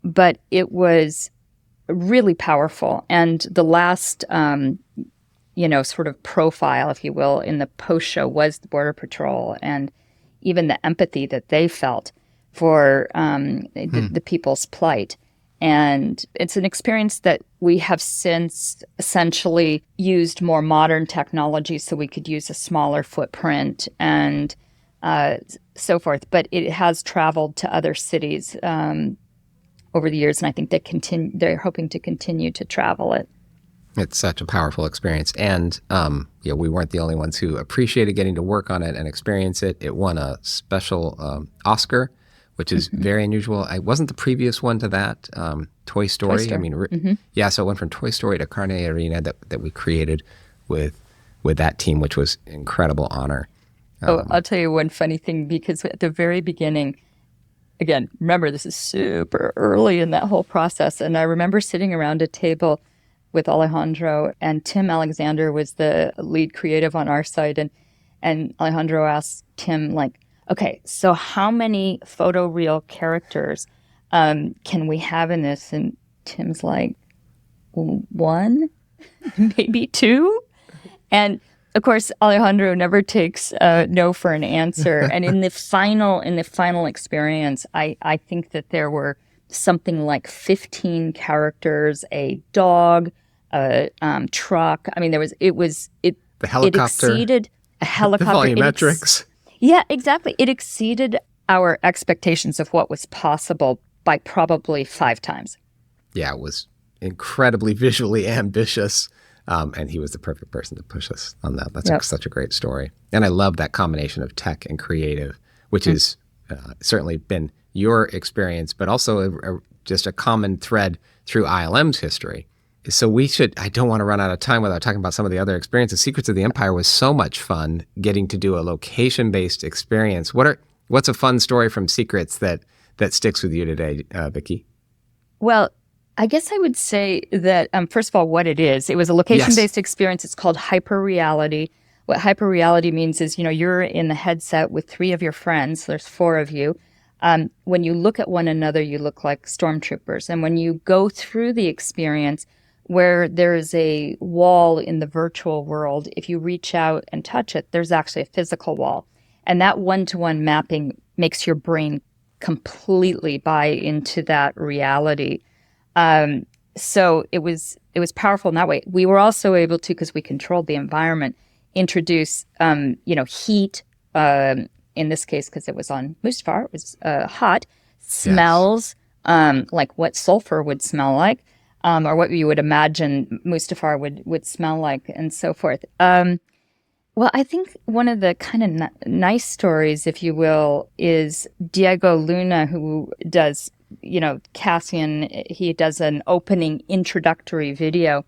But it was really powerful. And the last, sort of profile, if you will, in the post-show was the Border Patrol, and even the empathy that they felt for the people's plight. And it's an experience that we have since essentially used more modern technology so we could use a smaller footprint and so forth. But it has traveled to other cities over the years, and I think they're hoping to continue to travel it. It's such a powerful experience. And we weren't the only ones who appreciated getting to work on it and experience it. It won a special Oscar, which is very unusual. I wasn't the previous one to that, Toy Story. So it went from Toy Story to Carne Arena that we created with that team, which was an incredible honor. I'll tell you one funny thing, because at the very beginning, again, remember, this is super early in that whole process, and I remember sitting around a table with Alejandro, and Tim Alexander was the lead creative on our side, and Alejandro asked Tim, okay, so how many photoreal characters can we have in this? And Tim's like, 1, maybe 2? And of course, Alejandro never takes no for an answer. And in the final experience, I think that there were something like 15 characters, a dog, a truck. I mean, the helicopter. It exceeded a helicopter. The volumetrics. Yeah, exactly. It exceeded our expectations of what was possible by probably 5 times. Yeah, it was incredibly visually ambitious. And he was the perfect person to push us on that. That's such a great story. And I love that combination of tech and creative, which has certainly been your experience, but also just a common thread through ILM's history. So I don't want to run out of time without talking about some of the other experiences. Secrets of the Empire was so much fun getting to do a location-based experience. What's a fun story from Secrets that sticks with you today, Vicki? Well, I guess I would say that, first of all, what it is. It was a location-based experience. It's called hyper reality. what hyperreality means is, you're in the headset with 3 of your friends. There's 4 of you. When you look at one another, you look like stormtroopers. And when you go through the experience where there is a wall in the virtual world, if you reach out and touch it, there's actually a physical wall. And that one-to-one mapping makes your brain completely buy into that reality. So it was powerful in that way. We were also able to, because we controlled the environment, introduce heat. In this case, because it was on Mustafar, it was hot. Smells, like what sulfur would smell like, or what you would imagine Mustafar would smell like, and so forth. Well, I think one of the kind of nice stories, if you will, is Diego Luna, who does, Cassian, he does an opening introductory video.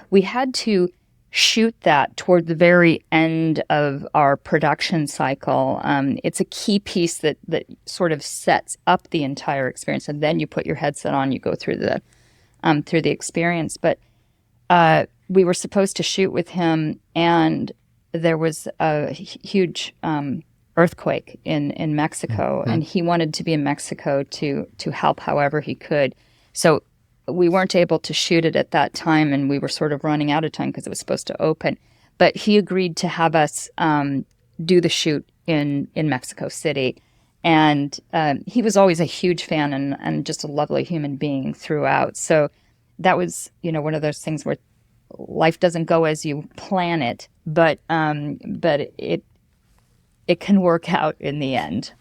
We had to shoot that toward the very end of our production cycle. It's a key piece that sort of sets up the entire experience, and then you put your headset on, you go through the experience. But we were supposed to shoot with him, and there was a huge earthquake in Mexico, and he wanted to be in Mexico to help however he could. So we weren't able to shoot it at that time, and we were sort of running out of time because it was supposed to open. But he agreed to have us do the shoot in Mexico City. And he was always a huge fan and just a lovely human being throughout. So that was, one of those things where life doesn't go as you plan it, but it can work out in the end.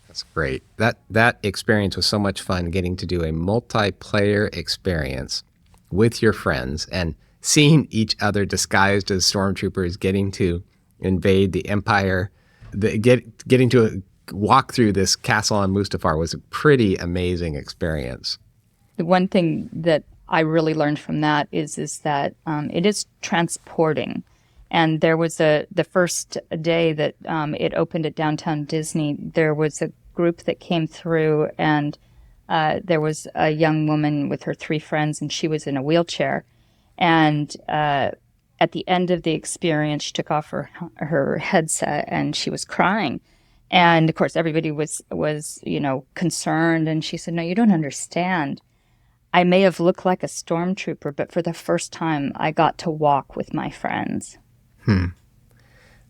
That's great. That experience was so much fun, getting to do a multiplayer experience with your friends and seeing each other disguised as stormtroopers, getting to invade the Empire, getting to walk through this castle on Mustafar was a pretty amazing experience. The one thing that I really learned from that is that it is transporting. And there was the first day that it opened at Downtown Disney, there was a group that came through, and there was a young woman with her 3 friends, and she was in a wheelchair. And at the end of the experience, she took off her headset, and she was crying. And of course, everybody was concerned. And she said, "No, you don't understand. I may have looked like a stormtrooper, but for the first time, I got to walk with my friends."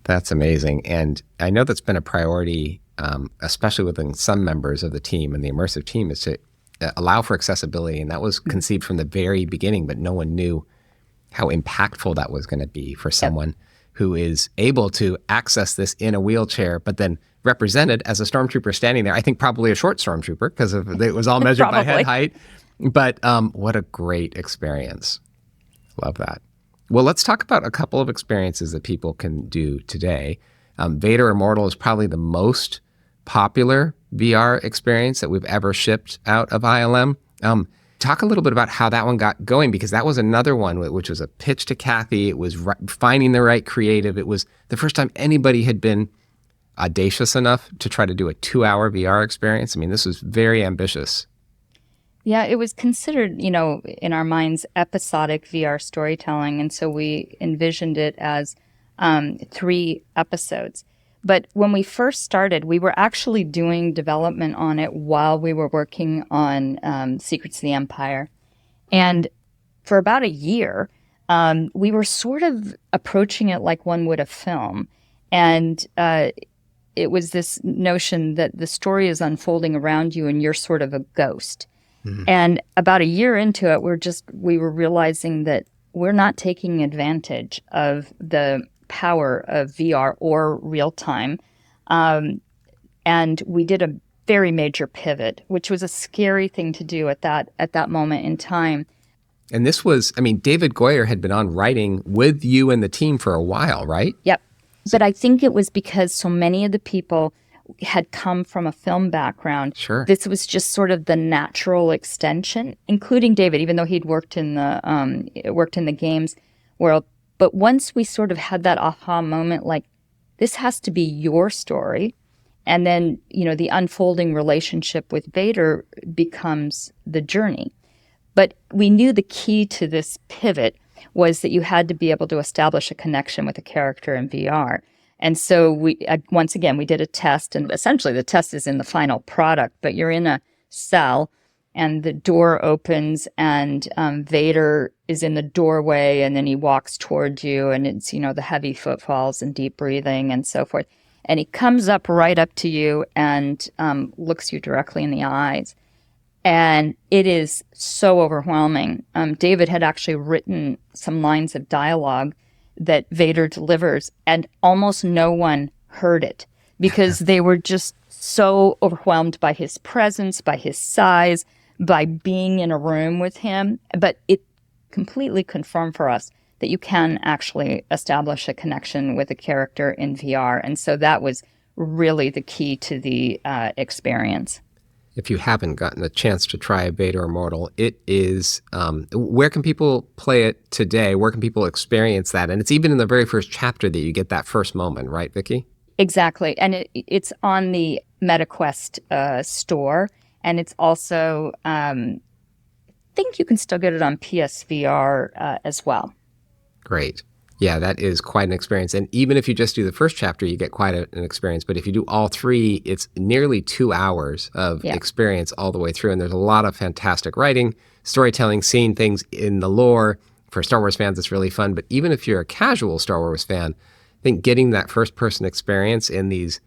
That's amazing. And I know that's been a priority, especially within some members of the team and the immersive team, is to allow for accessibility. And that was conceived from the very beginning, but no one knew how impactful that was going to be for someone who is able to access this in a wheelchair, but then represented as a stormtrooper standing there. I think probably a short stormtrooper because it was all measured by head height. But what a great experience. Love that. Well, let's talk about a couple of experiences that people can do today. Vader Immortal is probably the most popular VR experience that we've ever shipped out of ILM. Talk a little bit about how that one got going, because that was another one which was a pitch to Kathy. It was finding the right creative. It was the first time anybody had been audacious enough to try to do a 2-hour VR experience. I mean, this was very ambitious. Yeah, it was considered, in our minds, episodic VR storytelling. And so we envisioned it as 3 episodes. But when we first started, we were actually doing development on it while we were working on Secrets of the Empire. And for about a year, we were sort of approaching it like one would a film. And it was this notion that the story is unfolding around you and you're sort of a ghost. And about a year into it, we were realizing that we're not taking advantage of the power of VR or real time. And we did a very major pivot, which was a scary thing to do at that moment in time. And this was, David Goyer had been on writing with you and the team for a while, right? Yep. But I think it was because so many of the people had come from a film background. Sure. This was just sort of the natural extension, including David, even though he'd worked in the games world. But once we sort of had that aha moment, like, this has to be your story. And then, the unfolding relationship with Vader becomes the journey. But we knew the key to this pivot was that you had to be able to establish a connection with a character in VR. And so once again, we did a test, and essentially the test is in the final product, but you're in a cell and the door opens and Vader is in the doorway, and then he walks towards you, and it's, the heavy footfalls and deep breathing and so forth. And he comes up right up to you and looks you directly in the eyes. And it is so overwhelming. David had actually written some lines of dialogue that Vader delivers, and almost no one heard it because they were just so overwhelmed by his presence, by his size, by being in a room with him. But it completely confirmed for us that you can actually establish a connection with a character in VR. And so that was really the key to the experience. If you haven't gotten a chance to try Vader Immortal, it is, where can people play it today? Where can people experience that? And it's even in the very first chapter that you get that first moment, right, Vicki? Exactly. And it's on the MetaQuest store. And it's also, I think you can still get it on PSVR as well. Great. Yeah, that is quite an experience. And even if you just do the first chapter, you get quite an experience. But if you do all three, it's nearly 2 hours of experience all the way through. And there's a lot of fantastic writing, storytelling, seeing things in the lore. For Star Wars fans, it's really fun. But even if you're a casual Star Wars fan, I think getting that first-person experience in these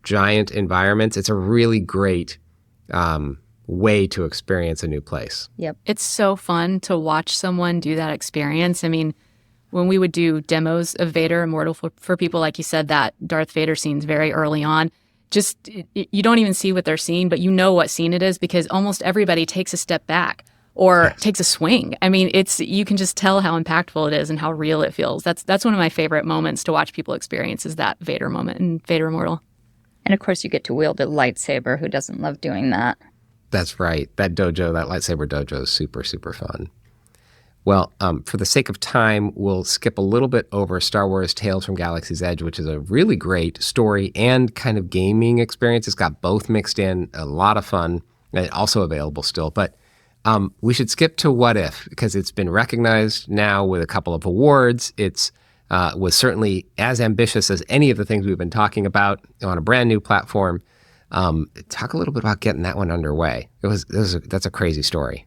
giant environments, it's a really great way to experience a new place. Yep. It's so fun to watch someone do that experience. I mean, when we would do demos of Vader Immortal for people, like you said, that Darth Vader scene's very early on, just you don't even see what they're seeing, but you know what scene it is because almost everybody takes a step back or takes a swing. I mean, you can just tell how impactful it is and how real it feels. That's one of my favorite moments to watch people experience is that Vader moment in Vader Immortal. And of course, you get to wield a lightsaber. Who doesn't love doing that? That's right. That lightsaber dojo is super, super fun. Well, for the sake of time, we'll skip a little bit over Star Wars Tales from Galaxy's Edge, which is a really great story and kind of gaming experience. It's got both mixed in, a lot of fun, and also available still. But we should skip to What If, because it's been recognized now with a couple of awards. It's was certainly as ambitious as any of the things we've been talking about on a brand new platform. Talk a little bit about getting that one underway. That's a crazy story.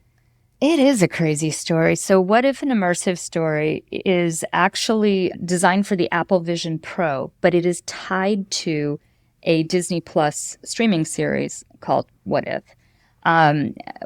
It is a crazy story. So What If an Immersive Story is actually designed for the Apple Vision Pro, but it is tied to a Disney Plus streaming series called What If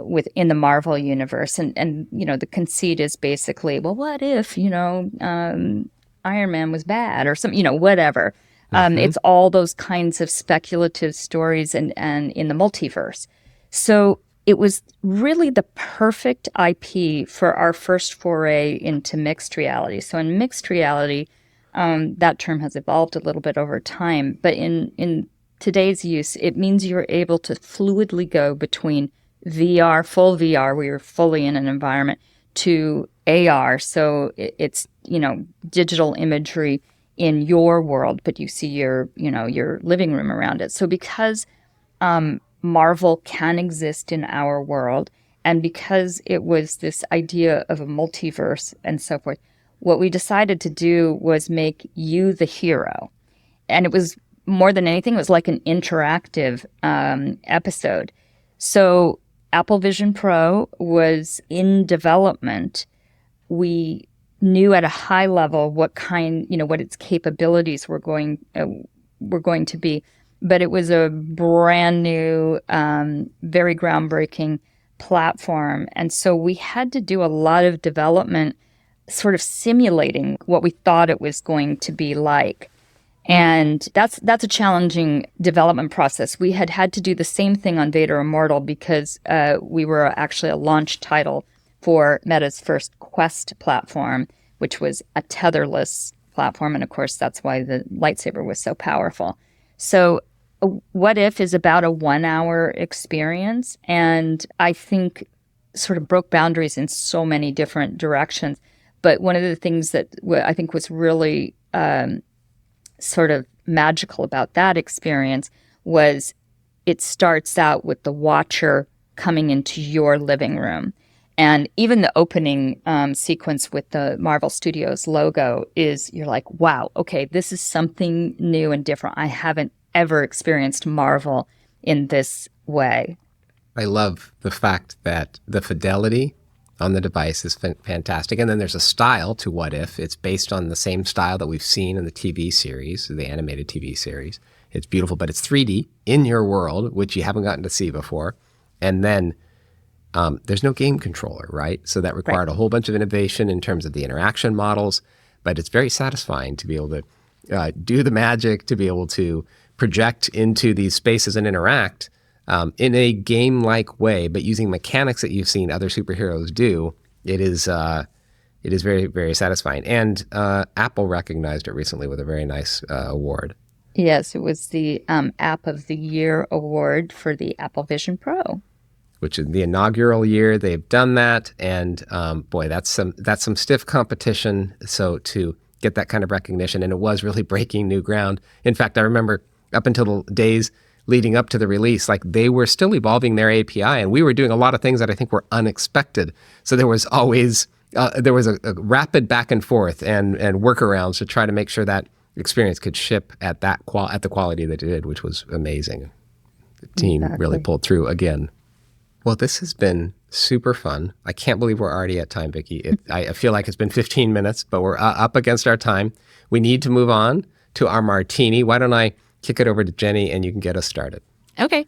within the Marvel universe. And the conceit is basically, well, what if, Iron Man was bad or something, whatever. It's all those kinds of speculative stories and in the multiverse. So it was really the perfect IP for our first foray into mixed reality. So in mixed reality, that term has evolved a little bit over time. But in today's use, it means you're able to fluidly go between VR, full VR, where you're fully in an environment, to AR. So it's, digital imagery in your world, but you see your living room around it. So because Marvel can exist in our world, and because it was this idea of a multiverse and so forth, what we decided to do was make you the hero. And it was more than anything, it was like an interactive episode. So Apple Vision Pro was in development. We knew at a high level what its capabilities were going to be. But it was a brand new, very groundbreaking platform. And so we had to do a lot of development, sort of simulating what we thought it was going to be like. And that's a challenging development process. We had to do the same thing on Vader Immortal because we were actually a launch title for Meta's first Quest platform, which was a tetherless platform. And of course, that's why the lightsaber was so powerful. So What If is about a 1-hour experience, and I think sort of broke boundaries in so many different directions. But one of the things that I think was really sort of magical about that experience was it starts out with the watcher coming into your living room. And even the opening sequence with the Marvel Studios logo you're like, wow, okay, this is something new and different. I haven't ever experienced Marvel in this way. I love the fact that the fidelity on the device is fantastic. And then there's a style to What If. It's based on the same style that we've seen in the TV series, the animated TV series. It's beautiful, but it's 3D in your world, which you haven't gotten to see before. And then there's no game controller, right? So that required a whole bunch of innovation in terms of the interaction models, but it's very satisfying to be able to do the magic, to be able to project into these spaces and interact in a game-like way, but using mechanics that you've seen other superheroes do. It is very, very satisfying. And Apple recognized it recently with a very nice award. Yes, it was the App of the Year award for the Apple Vision Pro. Which is the inaugural year they've done that. And boy, that's some stiff competition. So to get that kind of recognition, and it was really breaking new ground. In fact, I remember up until the days leading up to the release, like they were still evolving their API, and we were doing a lot of things that I think were unexpected. So there was always a rapid back and forth and workarounds to try to make sure that experience could ship at the quality that it did, which was amazing. The team really pulled through again. Well, this has been super fun. I can't believe we're already at time, Vicki. I feel like it's been 15 minutes, but we're up against our time. We need to move on to our martini. Why don't I kick it over to Jenny and you can get us started. Okay.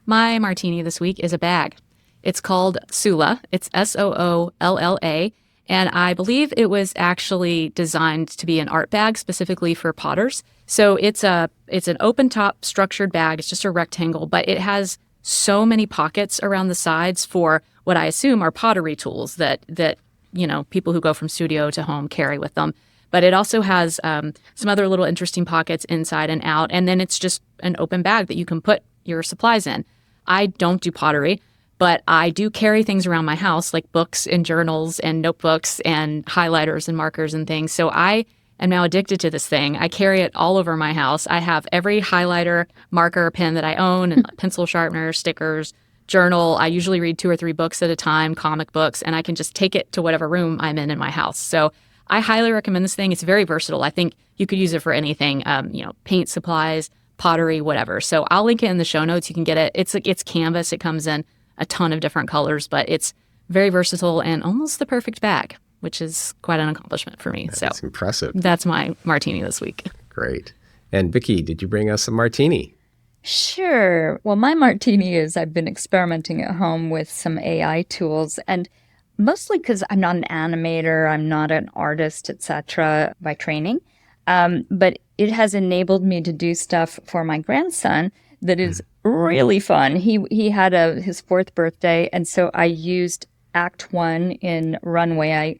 My martini this week is a bag. It's called Sula. It's Soolla. And I believe it was actually designed to be an art bag specifically for potters. So it's an open top structured bag. It's just a rectangle, but it has so many pockets around the sides for what I assume are pottery tools that people who go from studio to home carry with them. But it also has some other little interesting pockets inside and out. And then it's just an open bag that you can put your supplies in. I don't do pottery, but I do carry things around my house like books and journals and notebooks and highlighters and markers and things. So I am now addicted to this thing. I carry it all over my house. I have every highlighter, marker, pen that I own, and pencil sharpener, stickers, journal. I usually read 2 or 3 books at a time, comic books, and I can just take it to whatever room I'm in my house. So I highly recommend this thing. It's very versatile. I think you could use it for anything, paint supplies, pottery, whatever. So I'll link it in the show notes. You can get it. It's canvas. It comes in a ton of different colors, but it's very versatile and almost the perfect bag, which is quite an accomplishment for me. That's impressive. That's my martini this week. Great. And Vicki, did you bring us a martini? Sure. Well, my martini is I've been experimenting at home with some AI tools, and mostly because I'm not an animator, I'm not an artist, etc. by training, but it has enabled me to do stuff for my grandson that is really fun. He had his 4th birthday, and so I used Act 1 in Runway.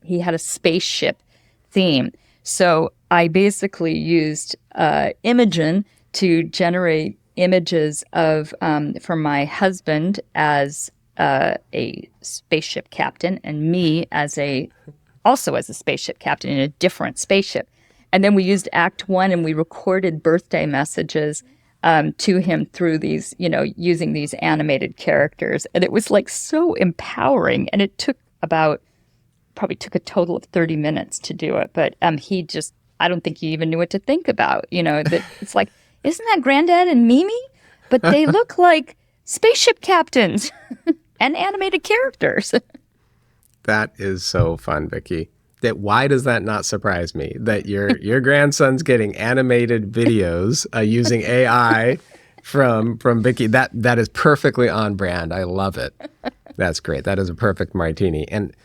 He had a spaceship theme, so I basically used Imogen to generate images of for my husband as a spaceship captain and me also as a spaceship captain in a different spaceship. And then we used Act 1 and we recorded birthday messages to him through these, using these animated characters. And it was like so empowering. And it probably took a total of 30 minutes to do it. But I don't think he even knew what to think about, that it's like, isn't that Granddad and Mimi? But they look like spaceship captains and animated characters. That is so fun, Vicki. Why does that not surprise me? That your grandson's getting animated videos using AI from Vicki. That is perfectly on brand. I love it. That's great. That is a perfect martini. And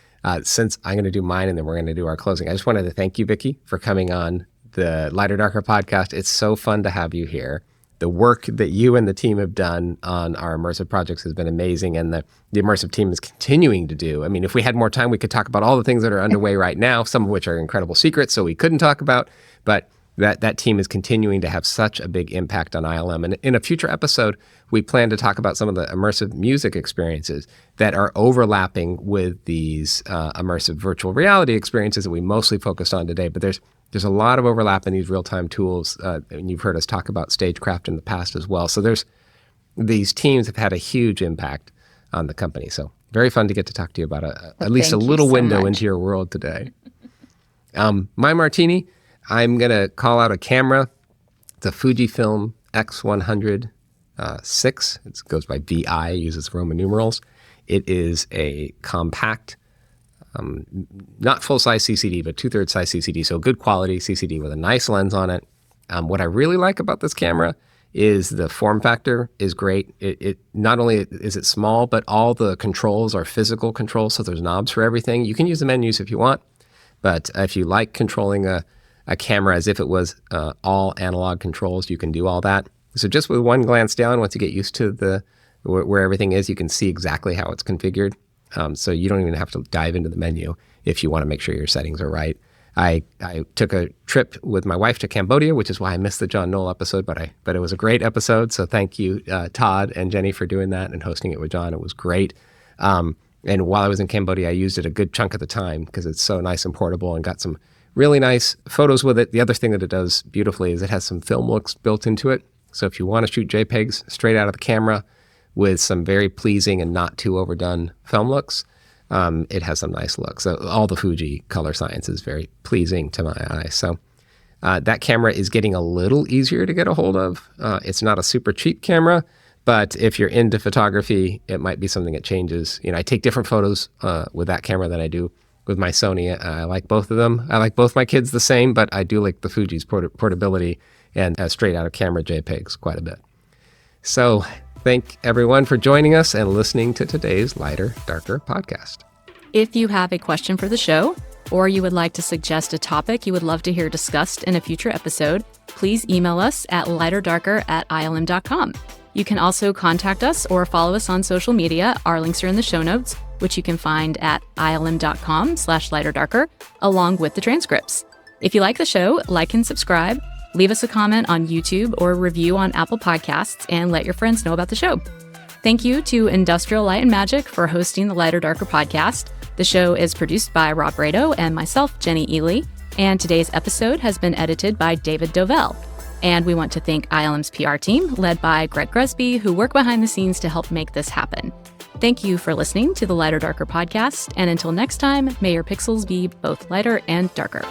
since I'm going to do mine and then we're going to do our closing, I just wanted to thank you, Vicki, for coming on the Lighter Darker podcast. It's so fun to have you here. The work that you and the team have done on our immersive projects has been amazing, and the immersive team is continuing to do. I mean, if we had more time, we could talk about all the things that are underway right now, some of which are incredible secrets, so we couldn't talk about, but that team is continuing to have such a big impact on ILM. And in a future episode, we plan to talk about some of the immersive music experiences that are overlapping with these immersive virtual reality experiences that we mostly focused on today. But there's a lot of overlap in these real-time tools, and you've heard us talk about stagecraft in the past as well. So these teams have had a huge impact on the company. So very fun to get to talk to you about at least a little window into your world today. My Martini, I'm going to call out a camera. It's a Fujifilm X100 6. It goes by VI, uses Roman numerals. It is a compact, not full-size CCD, but 2/3 size CCD, so good quality CCD with a nice lens on it. What I really like about this camera is the form factor is great. It not only is it small, but all the controls are physical controls, so there's knobs for everything. You can use the menus if you want, but if you like controlling a camera as if it was all analog controls, you can do all that. So just with one glance down, once you get used to where everything is, you can see exactly how it's configured. So you don't even have to dive into the menu if you want to make sure your settings are right. I took a trip with my wife to Cambodia, which is why I missed the John Knoll episode, but it was a great episode. So thank you, Todd and Jenny, for doing that and hosting it with John. It was great. And while I was in Cambodia, I used it a good chunk of the time because it's so nice and portable and got some really nice photos with it. The other thing that it does beautifully is it has some film looks built into it. So if you want to shoot JPEGs straight out of the camera with some very pleasing and not too overdone film looks, it has some nice looks. So all the Fuji color science is very pleasing to my eye. So that camera is getting a little easier to get a hold of. It's not a super cheap camera, but if you're into photography, it might be something that changes. I take different photos with that camera than I do with my Sony. I like both of them. I like both my kids the same, but I do like the Fuji's portability and straight out of camera JPEGs quite a bit. So thank everyone for joining us and listening to today's Lighter, Darker podcast. If you have a question for the show, or you would like to suggest a topic you would love to hear discussed in a future episode, please email us at lighterdarker@ilm.com. You can also contact us or follow us on social media. Our links are in the show notes, which you can find at ilm.com/lighterdarker, along with the transcripts. If you like the show, like and subscribe, leave us a comment on YouTube or review on Apple Podcasts, and let your friends know about the show. Thank you to Industrial Light and Magic for hosting the Lighter Darker podcast. The show is produced by Rob Rado and myself, Jenny Ely, and today's episode has been edited by David Dovell. And we want to thank ILM's PR team, led by Greg Gresby, who work behind the scenes to help make this happen. Thank you for listening to the Lighter Darker podcast, and until next time, may your pixels be both lighter and darker.